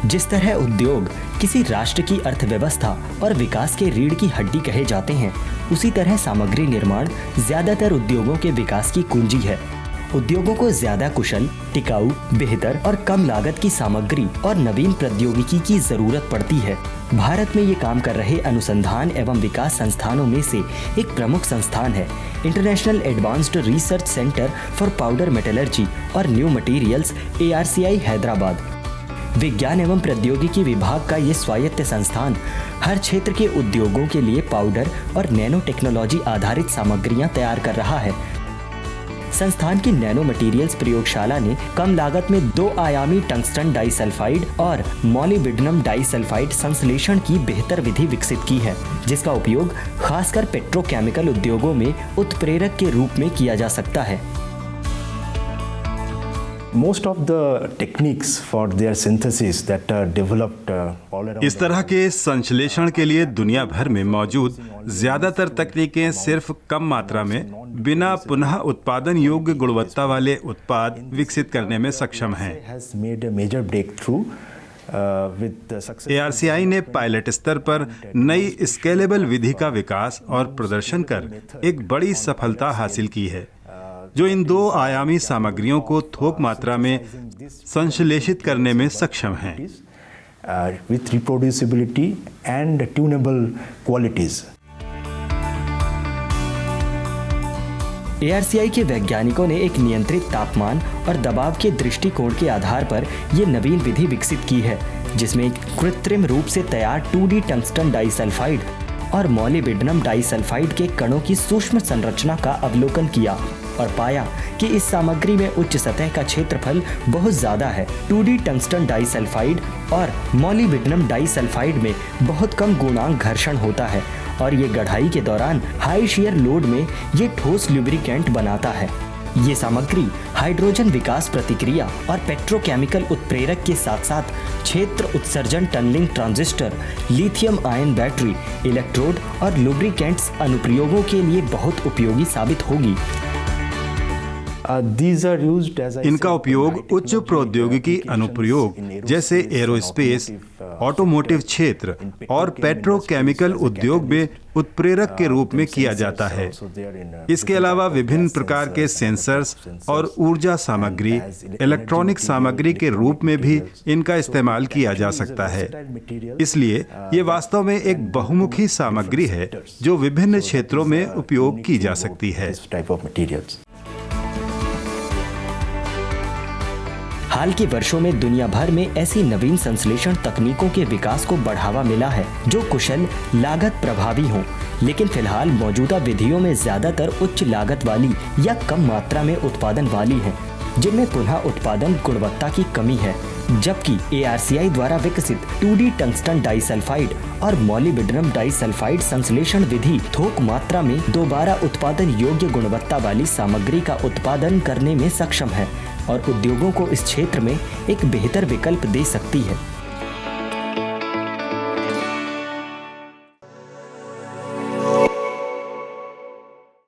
जिस तरह उद्योग किसी राष्ट्र की अर्थव्यवस्था और विकास के रीढ़ की हड्डी कहे जाते हैं, उसी तरह सामग्री निर्माण ज्यादातर उद्योगों के विकास की कुंजी है। उद्योगों को ज्यादा कुशल, टिकाऊ, बेहतर और कम लागत की सामग्री और नवीन प्रौद्योगिकी की जरूरत पड़ती है। भारत में ये काम कर रहे अनुसंधान एवं विकास संस्थानों में से एक प्रमुख संस्थान है international advanced research centre for powder metallurgy और न्यू मटेरियल्स ARCI हैदराबाद। विज्ञान एवं प्रौद्योगिकी विभाग का ये स्वायत्त संस्थान हर क्षेत्र के उद्योगों के लिए पाउडर और नैनो टेक्नोलॉजी आधारित सामग्रियां तैयार कर रहा है। संस्थान की नैनो मटेरियल्स प्रयोगशाला ने कम लागत में 2 आयामी टंगस्टन डाइसल्फाइड और मॉलिब्डेनम डाइसल्फाइड संश्लेषण की बेहतर विधि विकसित की है, जिसका उपयोग खासकर पेट्रोकेमिकल उद्योगों में उत्प्रेरक के रूप में किया जा सकता है। Most of the techniques for their synthesis that are developed all around इस तरह के संश्लेषण के लिए दुनिया भर में मौजूद ज्यादातर तकनीकें सिर्फ कम मात्रा में बिना पुनः उत्पादन योग्य गुणवत्ता वाले उत्पाद विकसित करने में सक्षम हैं। ARCI ने पायलट स्तर पर नई स्केलेबल विधि का विकास और प्रदर्शन कर एक बड़ी सफलता हासिल की है, जो इन 2 आयामी सामग्रियों को थोक मात्रा में संश्लेषित करने में सक्षम हैं। with reproducibility and tunable qualities. ARCI के वैज्ञानिकों ने एक नियंत्रित तापमान और दबाव के दृष्टिकोण के आधार पर ये नवीन विधि विकसित की है, जिसमें एक कृत्रिम रूप से तैयार 2D टंगस्टन डाइसल्फाइड और मॉलिब्डेनम डाइसल्फाइड के कणों की सूक्ष्म संरचना का अवलोकन किया और पाया कि इस सामग्री में उच्च सतह का क्षेत्रफल बहुत ज्यादा है। 2D टंगस्टन डाइसल्फाइड और मॉलिब्डेनम डाइसल्फाइड में बहुत कम गुणांक घर्षण होता है और ये गढ़ाई के दौरान हाई शियर लोड में ये ठोस लुब्रिकेंट बनाता है। ये सामग्री हाइड्रोजन विकास प्रतिक्रिया और पेट्रोकेमिकल उत्प्रेरक के साथ साथ क्षेत्र उत्सर्जन tunnelling transistor, lithium ion battery, electrode और लुब्रिकेंट्स अनुप्रयोगों के लिए बहुत उपयोगी साबित होगी। इनका उपयोग उच्च प्रौद्योगिकी अनुप्रयोग जैसे एरोस्पेस, ऑटोमोटिव क्षेत्र और पेट्रोकेमिकल उद्योग में उत्प्रेरक के रूप में किया जाता है। इसके अलावा विभिन्न प्रकार के सेंसर्स और ऊर्जा सामग्री, इलेक्ट्रॉनिक सामग्री के रूप में भी इनका इस्तेमाल किया जा सकता है। इसलिए ये वास्तव में एक बहुमुखी सामग्री है जो विभिन्न क्षेत्रों में उपयोग की जा सकती है। हाल के वर्षों में दुनिया भर में ऐसी नवीन संश्लेषण तकनीकों के विकास को बढ़ावा मिला है जो कुशल, लागत प्रभावी हों, लेकिन फिलहाल मौजूदा विधियों में ज्यादातर उच्च लागत वाली या कम मात्रा में उत्पादन वाली हैं, जिनमें पुनः उत्पादन गुणवत्ता की कमी है। जबकि ARCI द्वारा विकसित 2D टंगस्टन डाइसल्फाइड और मॉलिब्डेनम डाइसल्फाइड संश्लेषण विधि थोक मात्रा में दोबारा उत्पादन योग्य गुणवत्ता वाली सामग्री का उत्पादन करने में सक्षम है और उद्योगों को इस क्षेत्र में एक बेहतर विकल्प दे सकती है।